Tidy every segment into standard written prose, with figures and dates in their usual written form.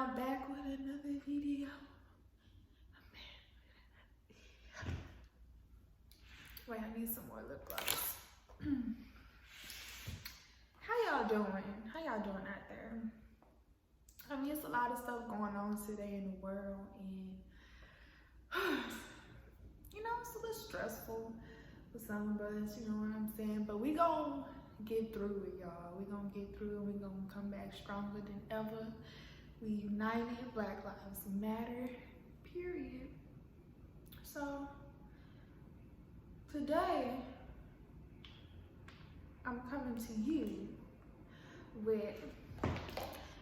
y'all back with another video. Wait, I need some more lip gloss. How y'all doing? How y'all doing out there? I mean, it's a lot of stuff going on today in the world, and you know, it's a little stressful for some of us, you know what I'm saying? But we gonna get through it, y'all. We gonna get through it. We gonna come back stronger than ever. We united. Black Lives Matter, period. So today, I'm coming to you with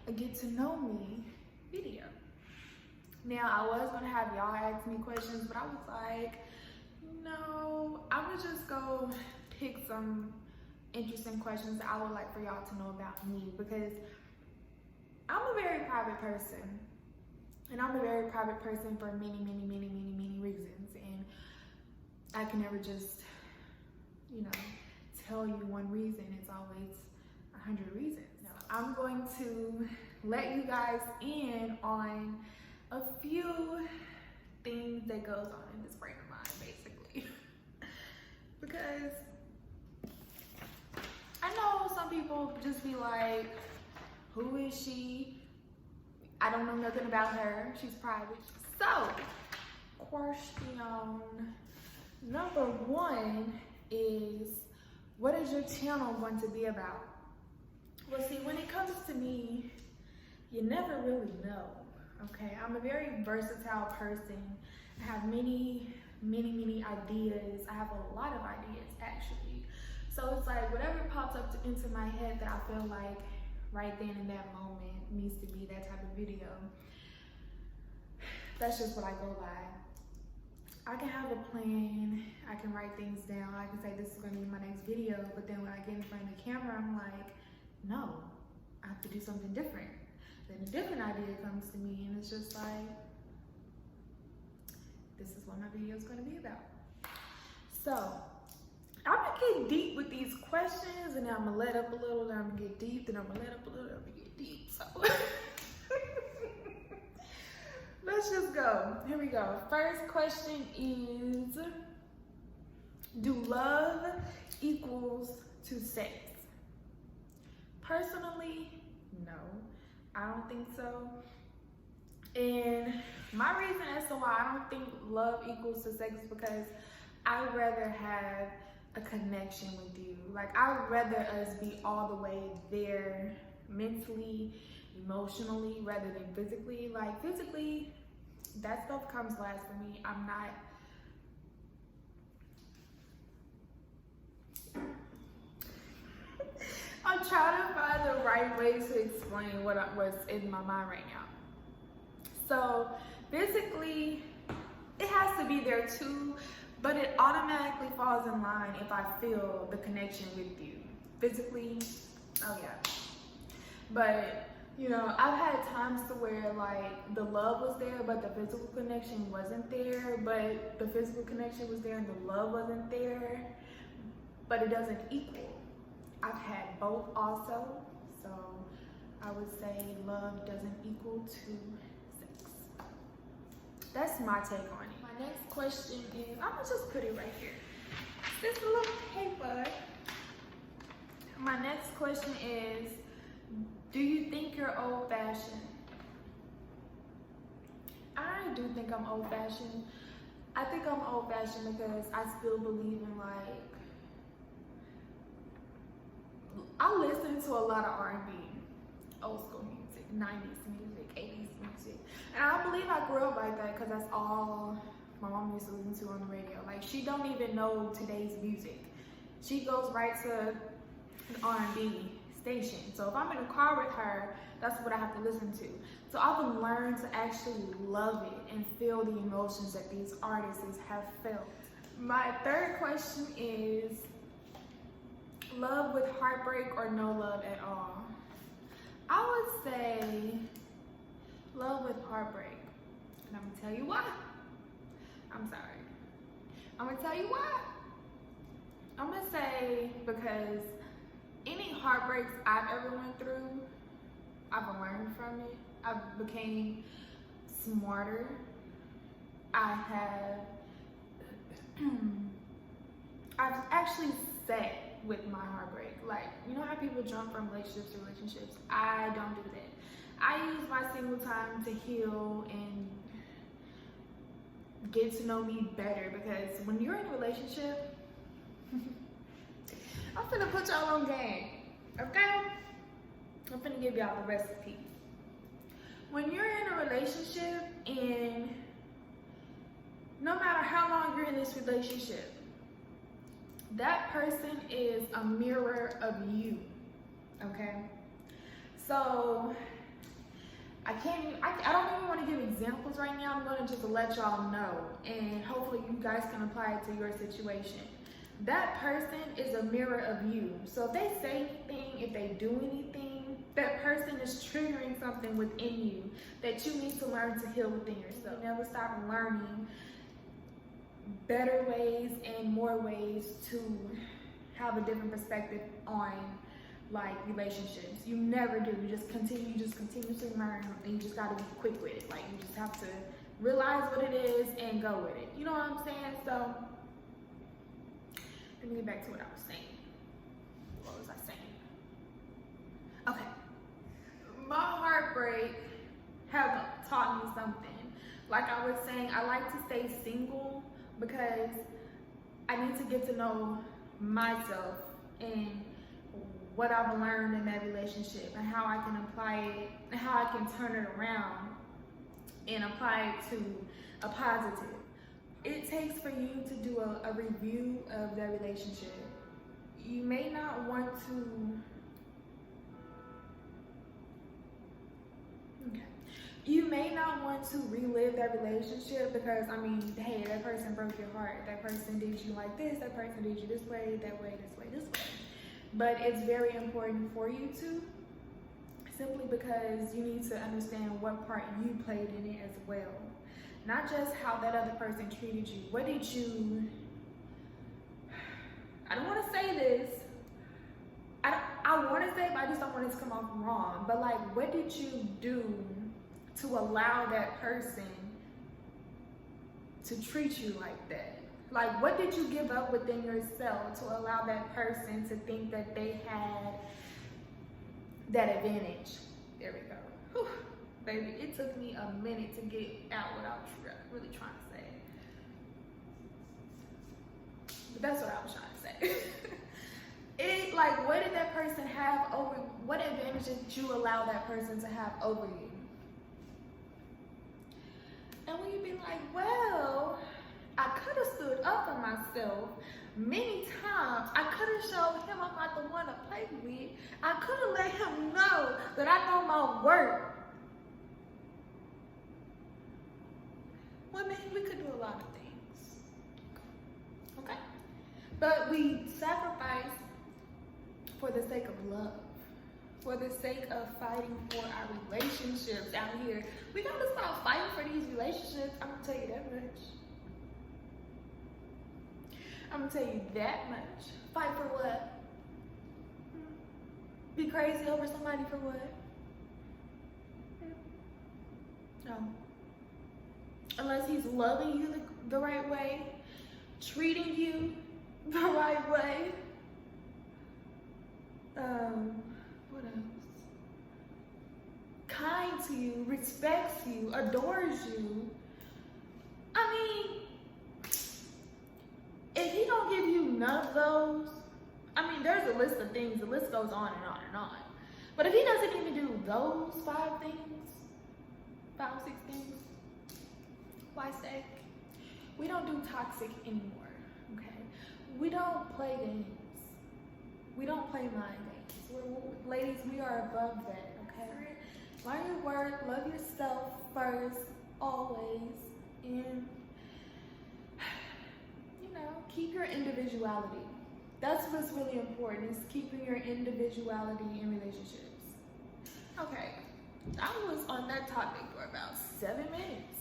a get to know me video. Now, I was gonna have y'all ask me questions, but I was like, no, I'm gonna just go pick some interesting questions that I would like for y'all to know about me, because I'm a very private person, and I'm a very private person for many reasons, and I can never just, you know, tell you one reason. It's always 100 reasons. No, I'm going to let you guys in on a few things that goes on in this brain of mine, basically. Because I know some people just be like, who is she? I don't know nothing about her. She's private. So, question number one is, what is your channel going to be about? Well, see, when it comes to me, you never really know, okay? I'm a very versatile person. I have many ideas. I have a lot of ideas, actually. So it's like, whatever pops up into my head that I feel like right then in that moment needs to be that type of video, that's just what I go by. I can have a plan, I can write things down, I can say this is gonna be my next video, but then when I get in front of the camera, I'm like, no, I have to do something different. Then a different idea comes to me, and it's just like, this is what my video is gonna be about. So, I'm gonna get deep with these questions, and then I'm gonna let up a little, then I'm gonna get deep, then I'm gonna let up a little, then I'm gonna get deep, so. Let's just go. Here we go. First question is, do love equals to sex? Personally, no, I don't think so. And my reason as to why I don't think love equals to sex is because I'd rather have a connection with you. Like, I'd rather us be all the way there mentally, emotionally, rather than physically. Like, physically, that stuff comes last for me. I'm trying to find the right way to explain what's in my mind right now. So physically, it has to be there too, but it automatically falls in line if I feel the connection with you. Physically, oh yeah. But you know, I've had times to where like the love was there, but the physical connection wasn't there, but the physical connection was there and the love wasn't there, but it doesn't equal. I've had both also, so I would say love doesn't equal to sex. That's my take on it. My next question is, I'm gonna just put it right here. This little paper. My next question is, do you think you're old-fashioned? I do think I'm old-fashioned. I think I'm old-fashioned because I still believe in, like, I listen to a lot of R&B, old school music, 90s music, 80s music. And I believe I grew up like that because that's all my mom used to listen to on the radio. Like, she don't even know today's music. She goes right to an R&B station. So if I'm in a car with her, that's what I have to listen to. So I've learned to actually love it and feel the emotions that these artists have felt. My third question is, love with heartbreak or no love at all? I would say love with heartbreak. And I'm gonna tell you why. I'm sorry. I'm gonna tell you why. I'm gonna say because any heartbreaks I've ever went through, I've learned from it. I became smarter. I have, I've actually sat with my heartbreak. Like, you know how people jump from relationships to relationships? I don't do that. I use my single time to heal and get to know me better, because when you're in a relationship, I'm finna put y'all on game, okay? I'm finna give y'all the recipe. When you're in a relationship, and no matter how long you're in this relationship, that person is a mirror of you, okay? So I don't even want to give examples right now. I'm going to just let y'all know, and hopefully you guys can apply it to your situation. That person is a mirror of you. So if they say anything, if they do anything, that person is triggering something within you that you need to learn to heal within yourself. You never stop learning better ways and more ways to have a different perspective on like relationships. You never do. You just continuously learn, and you just gotta be quick with it. Like, you just have to realize what it is and go with it. You know what I'm saying? So let me get back to what I was saying. What was I saying? Okay. My heartbreak have taught me something. Like I was saying, I like to stay single because I need to get to know myself and what I've learned in that relationship, and how I can apply it, and how I can turn it around and apply it to a positive. It takes for you to do a review of that relationship. You may not want to, you may not want to relive that relationship, because I mean, hey, that person broke your heart. That person did you like this, that person did you this way, that way, this way, this way. But it's very important for you to, simply because you need to understand what part you played in it as well. Not just how that other person treated you. What did you, I don't want to say this, I want to say it, but I just don't want it to come off wrong. But like, what did you do to allow that person to treat you like that? Like, what did you give up within yourself to allow that person to think that they had that advantage? There we go. Whew. Baby, it took me a minute to get out what I was really trying to say. But that's what I was trying to say. Like, what did that person have over, what advantage did you allow that person to have over you? And when you be like, well, I could have stood up for myself many times. I could have showed him I'm not the one to play with. I could have let him know that I know my worth. Women, we could do a lot of things, okay? But we sacrifice for the sake of love, for the sake of fighting for our relationships out here. We gotta stop fighting for these relationships. I'm gonna tell you that much. I'm gonna tell you that much. Fight for what? Be crazy over somebody for what? No. Unless he's loving you the right way, treating you the right way. What else? Kind to you, respects you, adores you. I mean, if he don't give you none of those, I mean, there's a list of things. The list goes on and on and on. But if he doesn't even do those 5, 6 things, why stay? We don't do toxic anymore, okay? We don't play games. We don't play mind games. Ladies, we are above that, okay? Learn your worth, love yourself first, always, and, you know, keep your individuality. That's what's really important, is keeping your individuality in relationships. Okay, I was on that topic for about 7 minutes.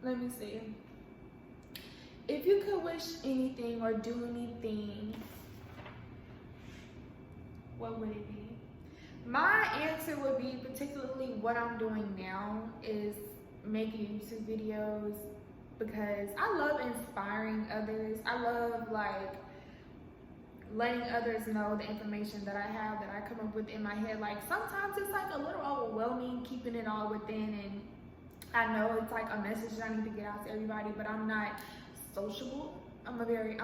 Let me see. If you could wish anything or do anything, what would it be? My answer would be, particularly what I'm doing now is making YouTube videos, because I love inspiring others. I love like letting others know the information that I have, that I come up with in my head. Like sometimes it's like a little overwhelming keeping it all within, and I know it's like a message that I need to get out to everybody, but I'm not sociable. I'm a very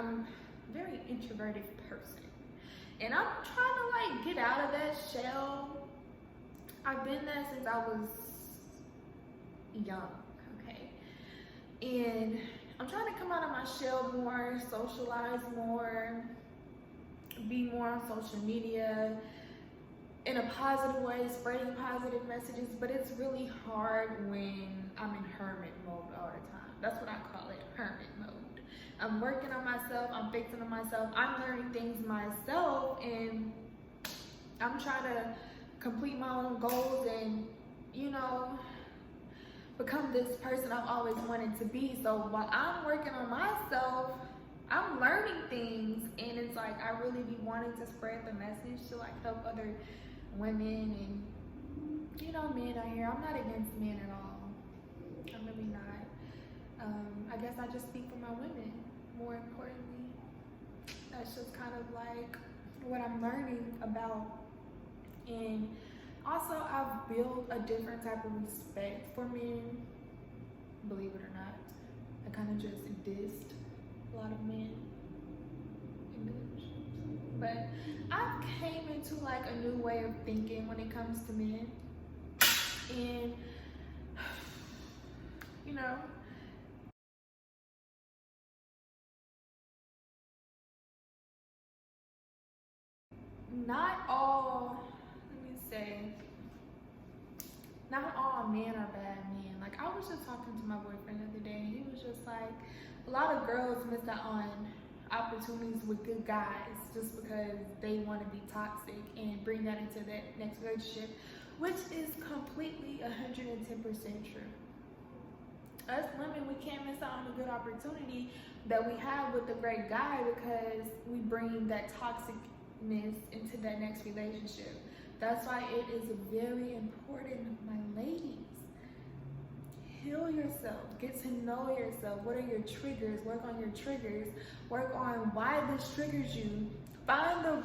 introverted person, and I'm trying to like get out of that shell. I've been there since I was young, okay? And I'm trying to come out of my shell more, socialize more, be more on social media in a positive way, spreading positive messages, but it's really hard when I'm in hermit mode all the time. That's what I call it, hermit mode. I'm working on myself, I'm fixing on myself, I'm learning things myself, and I'm trying to complete my own goals and, you know, become this person I've always wanted to be. So while I'm working on myself, I'm learning things, and it's like I really be wanting to spread the message to like help other women and, you know, men out here. I'm not against men at all. I'm really not. I guess I just speak for my women, more importantly. That's just kind of like what I'm learning about. And also I've built a different type of respect for men, believe it or not. I kind of just dissed a lot of men in relationships. But I've came into like a new way of thinking when it comes to men. And, you know, not all, let me say, not all men are bad men. Like I was just talking to my boyfriend the other day, and he was just like, a lot of girls miss out on opportunities with good guys just because they want to be toxic and bring that into that next relationship, which is completely 110% true. Us women, we can't miss out on a good opportunity that we have with a great guy because we bring that toxicness into that next relationship. That's why it is very important, my ladies. Heal yourself, get to know yourself. What are your triggers? Work on your triggers. Work on why this triggers you. Find the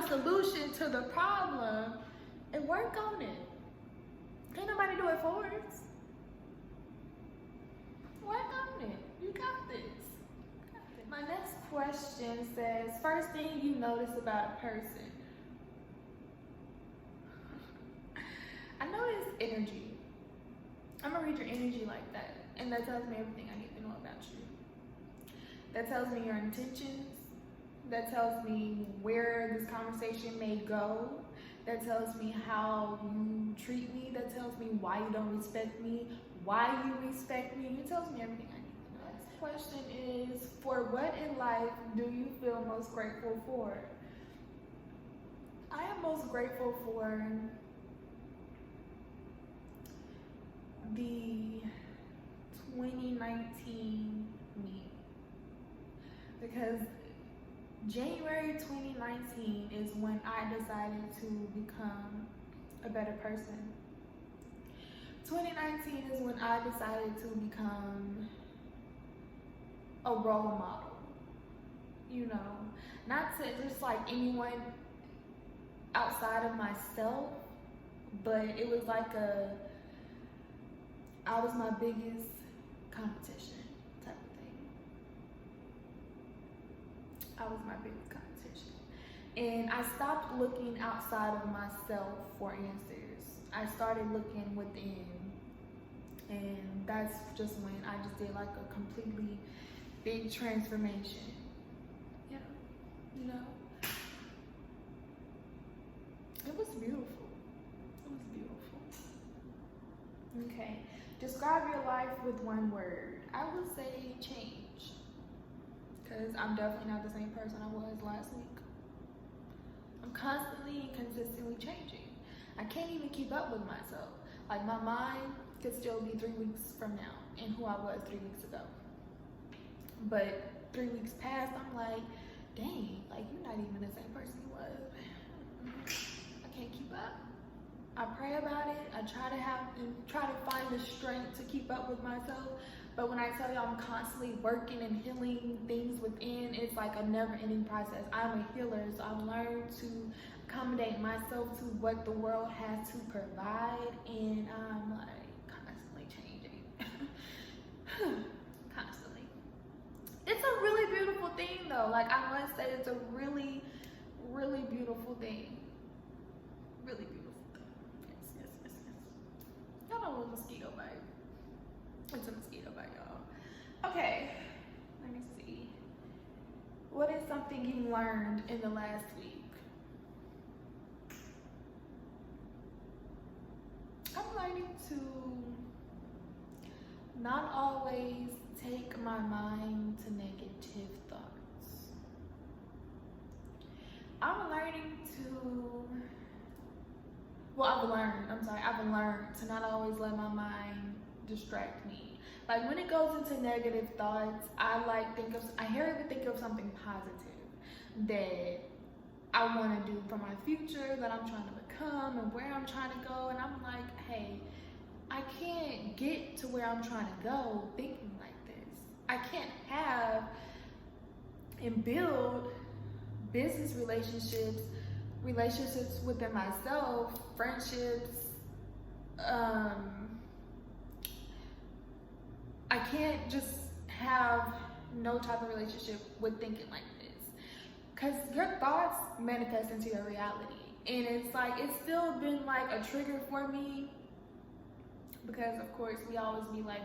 solution to the problem and work on it. Can't nobody do it for us. Work on it. You got this. My next question says, first thing you notice about a person. I notice energy. I'm gonna read your energy like that, and that tells me everything I need to know about you. That tells me your intentions. That tells me where this conversation may go. That tells me how you treat me. That tells me why you don't respect me, why you respect me. It tells me everything I need to know. Next question is, for what in life do you feel most grateful for? I am most grateful for the 2019 me, because January 2019 is when I decided to become a better person. 2019 is when I decided to become a role model. You know, not to just like anyone outside of myself, but it was like I was my biggest competition type of thing. I was my biggest competition. And I stopped looking outside of myself for answers. I started looking within. And that's just when I just did like a completely big transformation. Yeah, you know? It was beautiful. It was beautiful. Okay. Describe your life with one word. I would say change, because I'm definitely not the same person I was last week. I'm constantly and consistently changing. I can't even keep up with myself. Like my mind could still be 3 weeks from now and who I was 3 weeks ago. But 3 weeks past, I'm like, dang, like you're not even the same person you was I can't keep up. I pray about it. I try to find the strength to keep up with myself. But when I tell you I'm constantly working and healing things within, it's like a never-ending process. I'm a healer, so I've learned to accommodate myself to what the world has to provide, and I'm like constantly changing. Constantly. It's a really beautiful thing though. Like, I must say, it's a really, really beautiful thing. Really beautiful thing. Yes. Y'all know a mosquito bite. It's a mosquito bite, y'all. Okay, let me see. What is something you learned in the last week? I'm learning to not always take my mind to negative thoughts. I've learned to not always let my mind distract me. Like, when it goes into negative thoughts, I hear it think of something positive that I want to do for my future, that I'm trying to become and where I'm trying to go. And I'm like, hey, I can't get to where I'm trying to go thinking like this. I can't have and build business relationships within myself, friendships. I can't just have no type of relationship with thinking like this, because your thoughts manifest into your reality. And it's like, it's still been like a trigger for me, because of course we always be like,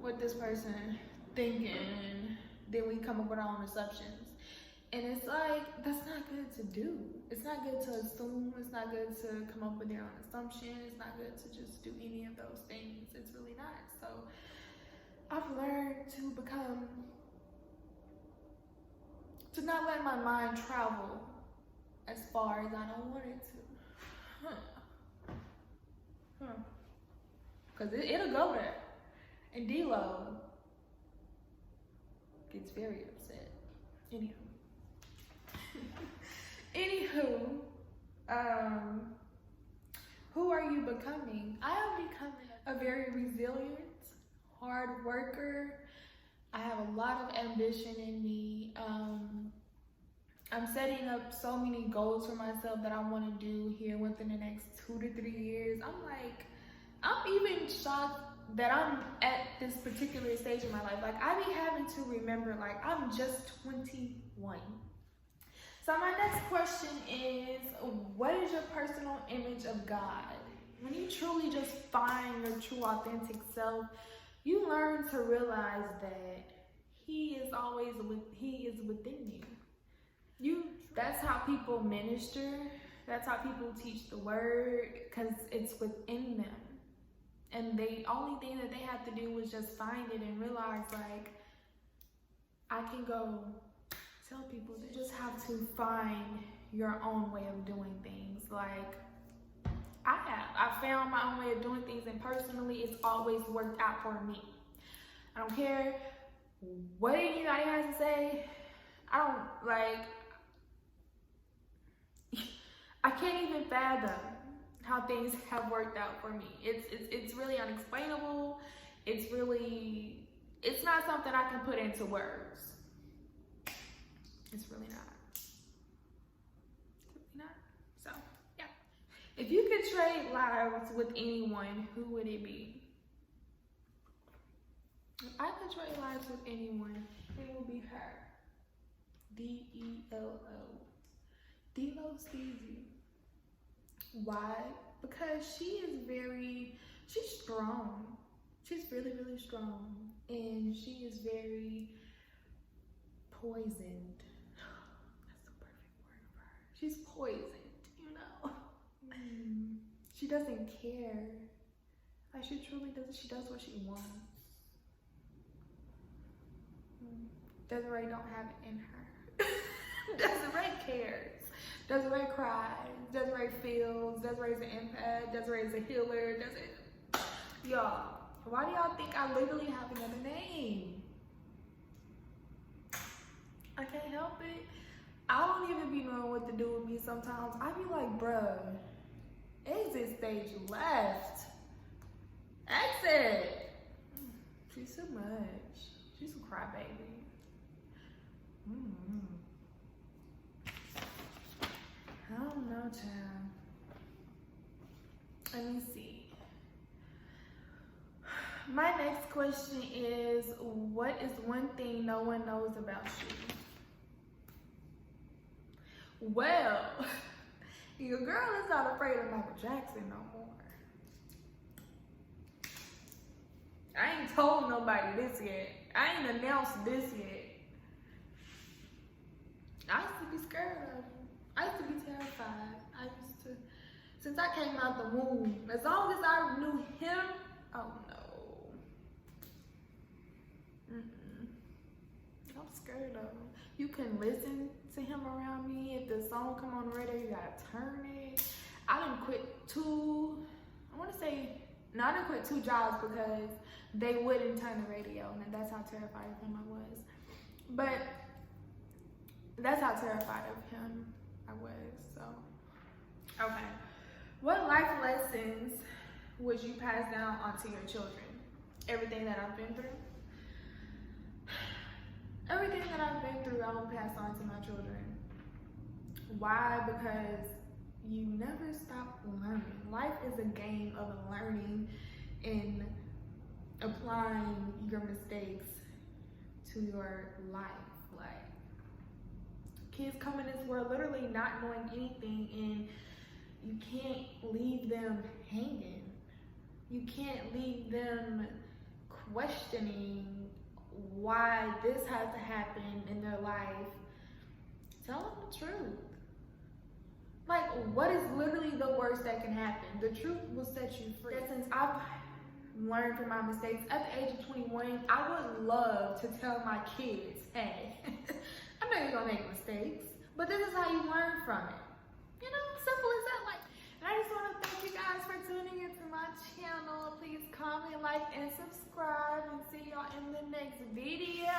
what this person thinking, and then we come up with our own assumptions. And it's like, that's not good to do. It's not good to assume. It's not good to come up with your own assumption. It's not good to just do any of those things. It's really not. So I've learned to not let my mind travel as far as I don't want it to. Because it'll go there. And D-Lo gets very upset. Anywho, who are you becoming? I am becoming a very resilient, hard worker. I have a lot of ambition in me. I'm setting up so many goals for myself that I want to do here within the next 2 to 3 years. I'm even shocked that I'm at this particular stage in my life. Like, I be having to remember, like, I'm just 21. So my next question is, what is your personal image of God? When you truly just find your true authentic self, you learn to realize that He is within you. That's how people minister. That's how people teach the word, because it's within them. And the only thing that they have to do is just find it and realize, like, I can go tell people that. You just have to find your own way of doing things. Like, I found my own way of doing things, and personally, it's always worked out for me. I don't care what anybody has to say. I can't even fathom how things have worked out for me. It's really unexplainable. It's not something I can put into words. It's really not. So, yeah. If you could trade lives with anyone, who would it be? If I could trade lives with anyone, it would be her. D-E-L-O. D-Lo Steezy. Why? Because she's strong. She's really, really strong. And she is very poisoned. That's the perfect word for her. She's poisoned, you know. She doesn't care. Like, she truly does. She does what she wants. Desiree don't have it in her. Desiree cares. Desiree cries. Desiree feels. Desiree's an empath. Desiree's a healer. Y'all, why do y'all think I literally have another name? I can't help it. I don't even be knowing what to do with me sometimes. I be like, bruh, exit stage left. Exit. She's too much. She's a crybaby. I don't know, child. Let me see. My next question is, what is one thing no one knows about you? Well, your girl is not afraid of Michael Jackson no more. I ain't told nobody this yet. I ain't announced this yet. I used to be scared of him. I used to be terrified. I used to, since I came out the womb, as long as I knew him, oh no. I'm scared of him. You can listen to him around me. If the song come on the radio, you gotta turn it. I didn't quit two jobs because they wouldn't turn the radio, and that's how terrified of him I was. But that's how terrified of him I was, so. Okay. What life lessons would you pass down onto your children? Everything that I've been through. Everything that I've been through, I will pass on to my children. Why? Because you never stop learning. Life is a game of learning and applying your mistakes to your life. Like, kids come in this world literally not knowing anything, and you can't leave them hanging. You can't leave them questioning why this had to happen in their life. Tell them the truth. Like, what is literally the worst that can happen? The truth will set you free. Since I've learned from my mistakes, at the age of 21, I would love to tell my kids, hey, I know you're gonna make mistakes, but this is how you learn from it. You know, simple as that. Like, and I just want to thank you guys for tuning into my channel. Please comment, like, and subscribe, and see y'all in the next video.